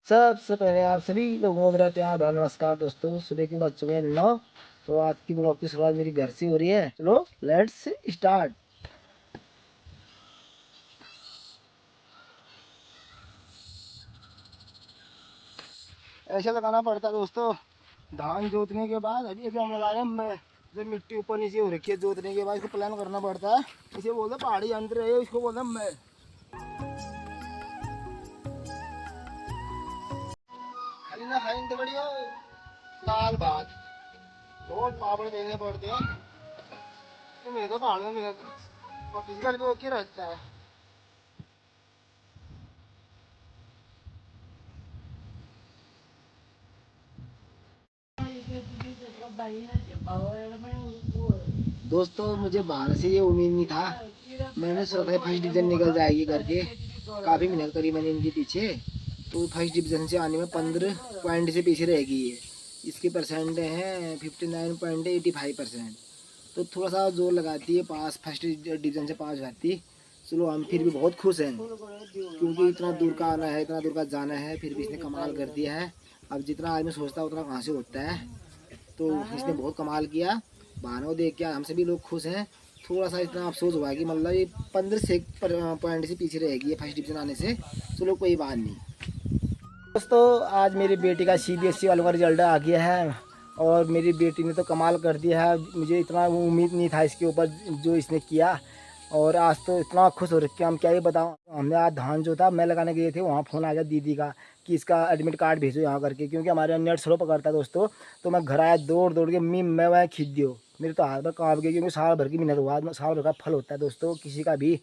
सबसे पहले आप सभी लोगों को मेरा प्यार भरा नमस्कार दोस्तों। सुबह के बज चुके हैं 9। तो आज की ब्लॉग की शुरुआत मेरी घर से हो रही है। चलो लेट्स स्टार्ट। ऐसा लगाना पड़ता है दोस्तों। धान जोतने के बाद अभी अभी हम लगाए मैं, जब मिट्टी ऊपर नीचे हो रखी है जोतने के बाद इसको प्लान करना पड़ता है। इसे बोलते हैं पहाड़ी यंत्र है, इसको बोलते हैं मैं। खाली ना खाई तो बढ़िया साल बाद रोज पापड़ देने पड़ते हैं। तो मेरे तो पहाड़ में मेरे और फिजिकल भी ओके रहता है। दोस्तों मुझे बाहर से ये उम्मीद नहीं था। मैंने सोचा था फर्स्ट डिवीजन निकल जाएगी करके, काफ़ी मेहनत करी मैंने इनके पीछे। तो फर्स्ट डिवीजन से आने में 15 पॉइंट से पीछे रह गई है। इसके परसेंट हैं 59.85%। तो थोड़ा सा जोर लगाती है पास, फर्स्ट डिवीजन से पास जाती। चलो हम फिर भी बहुत खुश हैं, क्योंकि इतना दूर का आना है, इतना दूर का जाना है, फिर भी इसने कमाल कर दिया है। अब जितना आदमी सोचता है उतना कहाँ से होता है। तो इसने बहुत कमाल किया। बहानों देख के हम सभी लोग खुश हैं। थोड़ा सा इतना अफसोस हुआ है कि मतलब ये 15 से पॉइंट से पीछे रहेगी है फर्स्ट डिवीजन आने से। चलो कोई बात नहीं। दोस्तों आज मेरी बेटी का CBSE वालों का रिजल्ट आ गया है और मेरी बेटी ने तो कमाल कर दिया है। मुझे इतना उम्मीद नहीं था इसके ऊपर जो इसने किया। और आज तो इतना खुश हो रखे हम क्या ही बताऊँ। हमने आज धान जो था मैं लगाने गए थे, वहाँ फ़ोन आ गया दीदी का कि इसका एडमिट कार्ड भेजो यहाँ करके, क्योंकि हमारे यहाँ नेट स्लो पकड़ता है दोस्तों। तो मैं घर आया दौड़ दौड़ के मैं वहाँ खींच दियो। मेरे तो हाथ में काँप गए, क्योंकि साल भर की मेहनत हुआ, साल भर का फल होता है दोस्तों किसी का भी।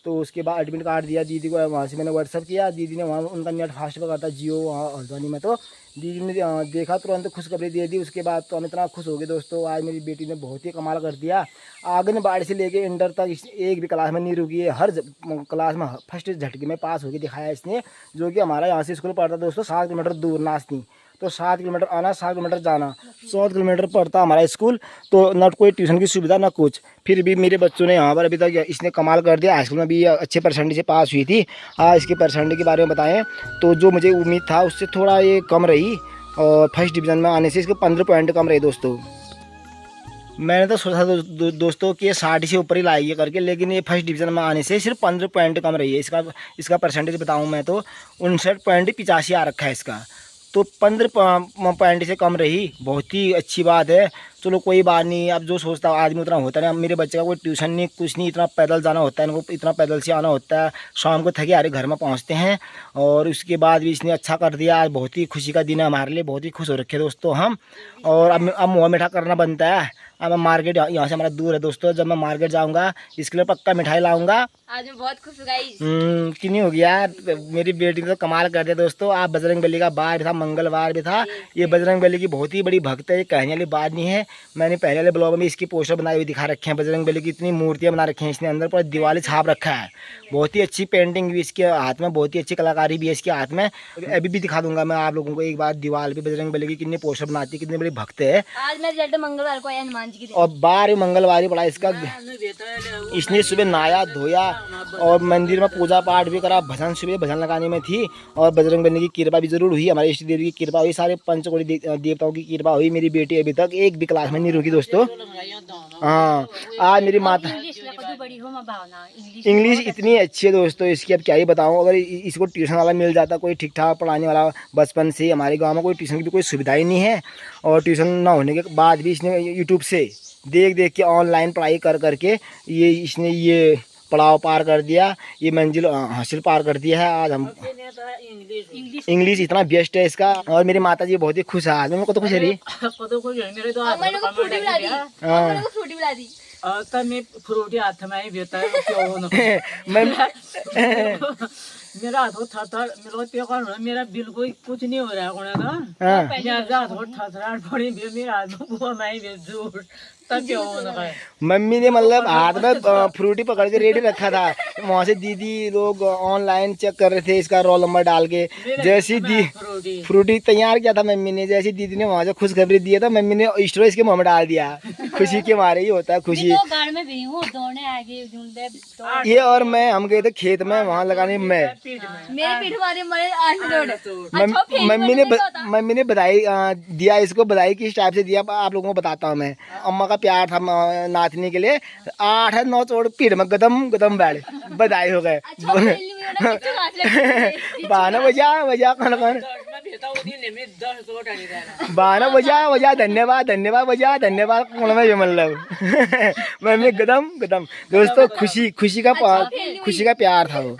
तो उसके बाद एडमिट कार्ड दिया दीदी को, वहाँ से मैंने व्हाट्सअप किया। दीदी ने वहाँ उनका नेट फास्ट पकड़ता है जियो वहाँ हल्द्वानी में। तो दीदी ने देखा तुरंत खुशखबरी दे दी। उसके बाद तो हम इतना खुश हो गए दोस्तों। आज मेरी बेटी ने बहुत ही कमाल कर दिया। आंगनबाड़ी से लेके इंटर तक एक भी क्लास में नहीं रुकी है। हर क्लास में फर्स्ट झटके में पास होकर दिखाया इसने। जो कि हमारा यहाँ से स्कूल पड़ता दोस्तों 7 किलोमीटर दूर नासनी। तो 7 किलोमीटर आना, 7 किलोमीटर जाना, 14 किलोमीटर पड़ता हमारा स्कूल। तो ना कोई ट्यूशन की सुविधा ना कुछ, फिर भी मेरे बच्चों ने यहाँ पर अभी तक इसने कमाल कर दिया। हाई स्कूल में भी अच्छे परसेंटेज से पास हुई थी। हाँ इसके परसेंटेज के बारे में बताएं तो जो मुझे उम्मीद था उससे थोड़ा ये कम रही, और फर्स्ट डिवीज़न में आने से इसके 15 पॉइंट कम रहे दोस्तों। मैंने तो सोचा था दोस्तों कि ये 60 से ऊपर ही लाएगी करके, लेकिन ये फर्स्ट डिवीज़न में आने से सिर्फ 15 पॉइंट कम रही है। इसका परसेंटेज बताऊं मैं तो 59.85 आ रखा है इसका। तो 15 पॉइंट से कम रही, बहुत ही अच्छी बात है। चलो कोई बात नहीं। अब जो सोचता आदमी उतना होता नहीं। मेरे बच्चे का कोई ट्यूशन नहीं कुछ नहीं, इतना पैदल जाना होता है इनको, इतना पैदल से आना होता है। शाम को थके हारे घर में पहुंचते हैं। और उसके बाद भी इसने अच्छा कर दिया। आज बहुत ही खुशी का दिन है हमारे लिए, बहुत ही खुश हो रखे दोस्तों हम। और अब मुँह मीठा करना बनता है। अब मैं मार्केट, यहाँ से हमारा दूर है दोस्तों, जब मैं मार्केट जाऊँगा इसके लिए पक्का मिठाई लाऊंगा। आज मैं बहुत खुश हूँ गाइस। क्यों नहीं हो गया। मेरी बेटी ने तो कमाल कर दिया दोस्तों। आप बजरंगबली का बार भी था, मंगलवार भी था। ये बजरंगबली की बहुत ही बड़ी भक्त है, ये कहने वाली बात नहीं है। मैंने पहले वाले ब्लॉग में इसकी पोस्टर बनाई हुई दिखा रखे हैं। बजरंगबली की इतनी मूर्तियाँ बना रखी हैं इसने, अंदर पूरा दिवाली छाप रखा है। बहुत ही अच्छी पेंटिंग भी इसके हाथ में, बहुत ही अच्छी कलाकारी भी है इसके हाथ में। अभी भी दिखा दूंगा मैं आप लोगों को एक बार दीवार पे बजरंगबली की कितनी पोस्टर बनाती है, कितनी बड़ी भक्त है। आज मैं रिजल्ट मंगलवार को आया हनुमान जी की। और बार मंगलवार ही पड़ा इसका। इसने सुबह नहाया धोया और मंदिर में पूजा पाठ भी करा। भजन सुबह भजन लगाने में थी। और बजरंगबली की कृपा भी जरूर हुई, हमारे इष्ट देव की कृपा हुई, सारे पंचकोटि देवताओं की कृपा हुई। मेरी बेटी अभी तक एक भी क्लास में नहीं रुकी दोस्तों। हाँ आज मेरी माता इंग्लिश इतनी अच्छी है दोस्तों इसकी, अब क्या ही बताऊँ। अगर इसको ट्यूशन वाला मिल जाता, कोई ठीक ठाक पढ़ाने वाला, बचपन से हमारे गांव में कोई ट्यूशन की भी कोई सुविधा ही नहीं है। और ट्यूशन ना होने के बाद भी इसने यूट्यूब से देख देख के ऑनलाइन पढ़ाई कर करके इसने ये पड़ाव पार कर दिया, ये मंजिल हासिल पार कर दिया है। आज हम इंग्लिश इतना बेस्ट है इसका। और मेरी माता जी बहुत ही खुश है आज। मेरे को तो खुश है रही। फ्रूटी हाथ में मेरा हाथ थर मेरा बिल्कुल कुछ नहीं हो रहा है। मम्मी ने मतलब हाथ में फ्रूटी पकड़ के रेडी रखा था। वहाँ से दीदी लोग ऑनलाइन चेक कर रहे थे इसका रोल नंबर डाल के। जैसी फ्रूटी तैयार किया था मम्मी ने। जैसे दीदी ने वहाँ से खुशखबरी दिया था, मम्मी ने स्टोरी इसके मुँह में डाल दिया। खुशी के मारे ही होता है खुशी। ये और मैं हम गए थे खेत में वहाँ लगाने में। मेरे पीठ मारे मरे 8 मिनट। मम्मी ने बधाई दिया इसको, बधाई किस टाइप से दिया आप लोगों को बताता हूँ मैं। अम्मा का प्यार था नाचने के लिए। 8-9 चोट पीठ में गदम गदम बैठ बधाई हो गए। बाना बजा कौन बाना बजा धन्यवाद धन्यवाद कौन में मतलब मम्मी गदम गदम। दोस्तों खुशी का प्यार था वो।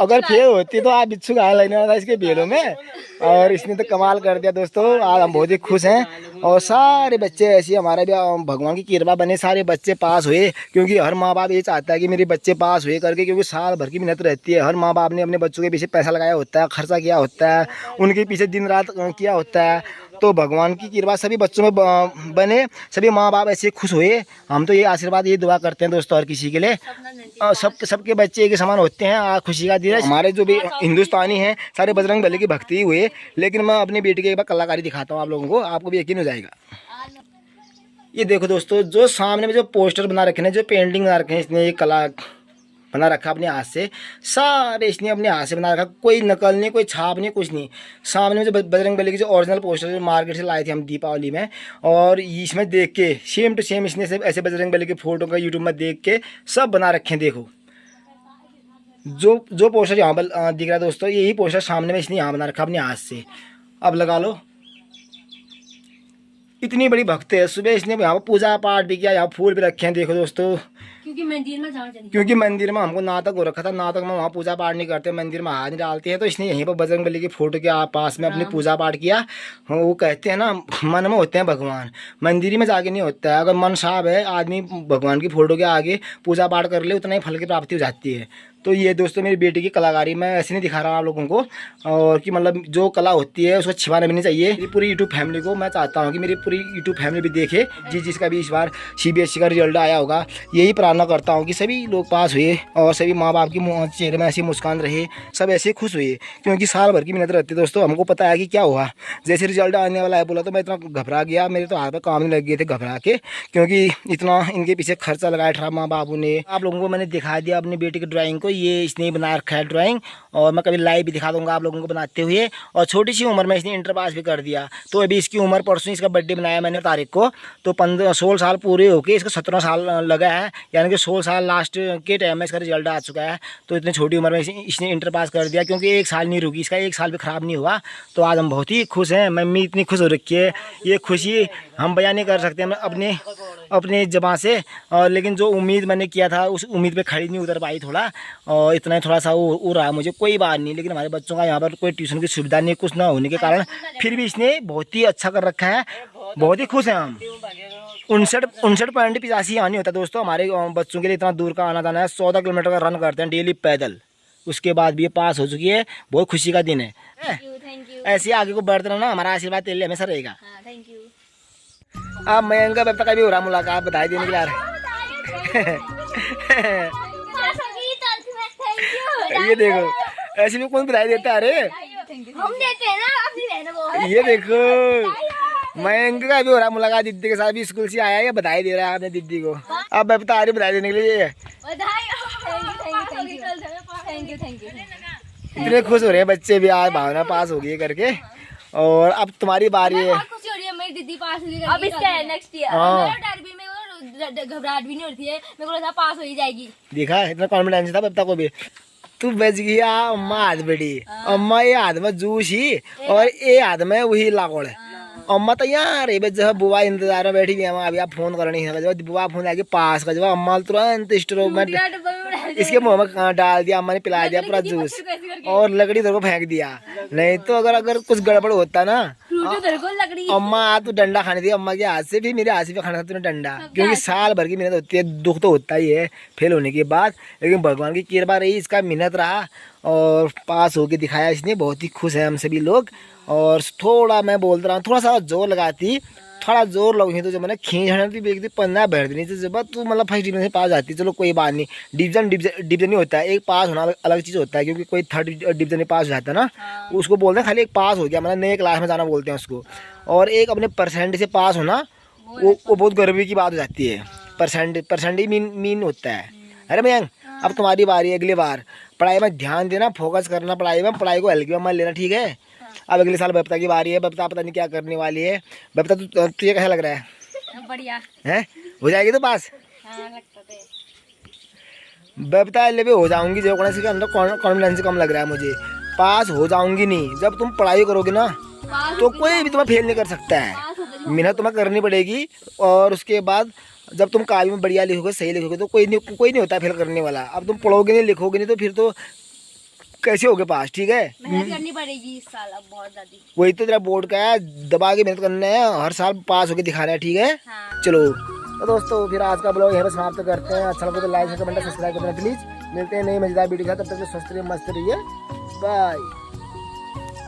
अगर फेल होती तो आप बिच्छू खा लेना था इसके बेलों में। और इसने तो कमाल कर दिया दोस्तों। आज हम बहुत ही खुश हैं। और सारे बच्चे ऐसे हमारा भी भगवान की कृपा बने, सारे बच्चे पास हुए। क्योंकि हर माँ बाप ये चाहता है कि मेरे बच्चे पास हुए करके, क्योंकि साल भर की मेहनत रहती है। हर माँ बाप ने अपने बच्चों के पीछे पैसा लगाया होता है, खर्चा किया होता है, उनके पीछे दिन रात किया होता है। तो भगवान की कृपा सभी बच्चों में बने, सभी माँ बाप ऐसे खुश हुए। हम तो ये आशीर्वाद ये दुआ करते हैं दोस्तों हर किसी के लिए। सबके बच्चे एक समान होते हैं। आज खुशी का दिन है। हमारे जो भी हिंदुस्तानी हैं सारे बजरंग बली की भक्ति ही हुए। लेकिन मैं अपनी बेटी की एक बार कलाकारी दिखाता हूँ आप लोगों को, आपको भी यकीन हो जाएगा। ये देखो दोस्तों, जो सामने में जो पोस्टर बना रखे हैं, जो पेंटिंग बना रखे हैं, इसने ये कला बना रखा अपने हाथ से। सारे इसने अपने हाथ से बना रखा, कोई नकल नहीं, कोई छाप नहीं, कुछ नहीं। सामने में जो बजरंग बली की जो ओरिजिनल पोस्टर जो मार्केट से लाए थे हम दीपावली में, और इसमें देख के सेम टू सेम इसने सब ऐसे बजरंग बली की फोटो का यूट्यूब में देख के सब बना रखे हैं। देखो जो पोस्टर यहाँ पर दिख रहा है दोस्तों, यही पोस्टर सामने में इसने यहाँ बना रखा अपने हाथ से। अब लगा लो, इतनी बड़ी भक्त है। सुबह इसने यहाँ पर पूजा पाठ भी किया, यहाँ फूल भी रखे हैं। देखो दोस्तों, क्योंकि मंदिर में हमको नाटक हो रखा था, नाटक में वहाँ पूजा पाठ नहीं करते, मंदिर में हाथ नहीं डालते हैं। तो इसने यहीं पर बजरंग बली की फोटो के पास में अपनी पूजा पाठ किया। वो कहते हैं ना, मन में होते हैं भगवान, मंदिर में जाके नहीं होता है। अगर मन साफ है, आदमी भगवान की फोटो के आगे पूजा पाठ कर ले, उतना ही फल की प्राप्ति हो जाती है। तो ये दोस्तों मेरी बेटी की कलाकारी मैं ऐसे नहीं दिखा रहा आप लोगों को, और कि मतलब जो कला होती है उसको छिपाना भी नहीं चाहिए। मेरी पूरी यूट्यूब फैमिली को मैं चाहता हूँ कि मेरी पूरी यूट्यूब फैमिली भी देखे, जिसका भी इस बार CBSE का रिजल्ट आया होगा। यही प्रार्थना करता हूँ कि सभी लोग पास हुए और सभी माँ बाप की चेहरे में ऐसी मुस्कान रहे, सब ऐसे खुश हुए। क्योंकि साल भर की मेहनत रहती है दोस्तों, हमको पता है कि क्या हुआ। जैसे रिजल्ट आने वाला है बोला तो मैं इतना घबरा गया, मेरे तो हाथ में काम नहीं लग गए थे घबरा के, क्योंकि इतना इनके पीछे खर्चा लगाया था माँ बापू ने। आप लोगों को मैंने दिखा दिया अपनी बेटी की ड्राइंग को, ये इसने बना रखा है ड्राइंग, और मैं कभी लाइव भी दिखा दूंगा आप लोगों को बनाते हुए। और छोटी सी उम्र में इसने इंटर पास भी कर दिया। तो अभी इसकी उम्र, परसों इसका बर्थडे बनाया मैंने तारीख को, तो 16 साल पूरे होके इसको 17 साल लगा है, यानी कि 16 साल लास्ट के टाइम में इसका रिजल्ट आ चुका है। तो इतनी छोटी उम्र में इसने इंटर पास कर दिया, क्योंकि 1 साल नहीं रुकी, इसका 1 साल भी ख़राब नहीं हुआ। तो आज हम बहुत ही खुश हैं। मम्मी इतनी खुश हो रखी है, ये खुशी हम बयान नहीं कर सकते हम अपने ज़बान से। और लेकिन जो उम्मीद मैंने किया था उस उम्मीद पे खड़ी नहीं उतर पाई थोड़ा, और इतना ही थोड़ा सा वो रहा। मुझे कोई बात नहीं, लेकिन हमारे बच्चों का यहाँ पर कोई ट्यूशन की सुविधा नहीं, कुछ ना होने के कारण फिर भी इसने बहुत ही अच्छा कर रखा है। बहुत ही खुश हैं हम। 59.85 आनी होता है दोस्तों हमारे बच्चों के लिए। इतना दूर का आना जाना है, 14 किलोमीटर का रन करते हैं डेली पैदल। उसके बाद भी ये पास हो चुकी है, बहुत खुशी का दिन है। ऐसे आगे को बढ़ते रहना, हमारा आशीर्वाद तेरे लिए हमेशा रहेगा। अब मैं इनका तक भी हो रहा मुलाकात बधाई देने के लिए ये देखो, ऐसे भी कौन बधाई देता है? अरे हम देते हैं ना अपनी बहनों को। ये देखो, मैं इनका भी हो रहा मुलाकात दीदी के साथ, भी स्कूल से आया है, बधाई दे रहा है आपने दीदी को। अब मैं बता रही बधाई देने के लिए। Thank you. इतने खुश हो रहे हैं बच्चे भी, आज भावना पास हो गई करके। और अब तुम्हारी बारी है। खुशी हो रही है, मेरी दीदी पास हुई। अब इसका है नेक्स्ट ईयर। डर भी, मेरे को घबराहट भी नहीं होती है, मेरे को लगा पास हो ही जाएगी। देखा, इतना कॉन्फिडेंस था बच्चा को भी। तू बच गया, अम्मा हाथ बड़ी, अम्मा ये हाथ में जूस ही और ये हाथ में वही लाकड़ है। अम्मा तो यार जब बुआ इंतजार में बैठी हुई है, अभी आप फोन करनी है, जब बुआ फोन आके पास का जब अम्मा तुरंत स्टोव में इसके मुंह में डाल दिया, अम्मा ने पिला दिया पूरा जूस, और लकड़ी उधर को फेंक दिया। नहीं तो अगर कुछ गड़बड़ होता ना, अम्मा तू डंडा खाने दी अम्मा के हाथ से, भी मेरे हाथ से भी खाना था तूने डंडा। क्योंकि साल भर की मेहनत होती है, दुख तो होता ही है फेल होने के बाद, लेकिन भगवान की कृपा रही, इसका मेहनत रहा और पास होके दिखाया इसने। बहुत ही खुश है हम सभी लोग। और थोड़ा मैं बोलता रहा हूँ, थोड़ा सा जोर लगाती थोड़ा जोर लगी तो जब मैंने खींच हटाती बेच दी 15 बैठ दी तो जब तू मतलब फर्स्ट डिवीजन से पास जाती, चलो कोई बात नहीं। डिवीजन नहीं होता है, एक पास होना अलग चीज़ होता है, क्योंकि कोई थर्ड डिवीजन में पास हो जाता है ना, उसको बोलते हैं खाली एक पास हो गया, मतलब नए क्लास में जाना बोलते हैं उसको। और एक अपने परसेंट से पास होना वो बहुत गर्व की बात हो जाती है। परसेंट ही मीन होता है। अरे मयंक, अब तुम्हारी बारी है, अगली बार पढ़ाई में ध्यान देना, फोकस करना पढ़ाई में, पढ़ाई को हल्के में मत लेना, ठीक है। अब अगले साल बबीता की बारी है, बबीता पता नहीं क्या करने वाली है। बबीता तुझे कैसा लग रहा है? बढ़िया हैं, हो जाएगी तो पास? हाँ लगता है। बबीता ले भी हो जाऊंगी, जो से अंदर कॉन्फिडेंस कम लग रहा है मुझे। पास हो जाऊंगी नहीं, जब तुम पढ़ाई करोगे ना तो कोई भी तुम्हें फेल नहीं कर सकता है, मेहनत तुम्हें करनी पड़ेगी। और उसके बाद जब तुम काल में बढ़िया लिखोगे, सही लिखोगे, तो कोई नहीं होता फेल करने वाला। अब तुम पढ़ोगे नहीं, लिखोगे नहीं, तो फिर तो कैसे होगे पास, ठीक है। मेहनत करनी पड़ेगी इस साल अब बहुत ज्यादा। वही तो तेरा बोर्ड का है, दबा के मेहनत करना है, हर साल पास होके दिखाना है, ठीक है। हाँ। चलो तो दोस्तों, फिर आज का ब्लॉग यहाँ पर समाप्त करते हैं। अच्छा लगे तो लाइक कमेंट सब्सक्राइब करना प्लीज। मिलते हैं नई मजेदार वीडियो के साथ, तब तक स्वस्थ रहिए, मस्त रहिए, बाय।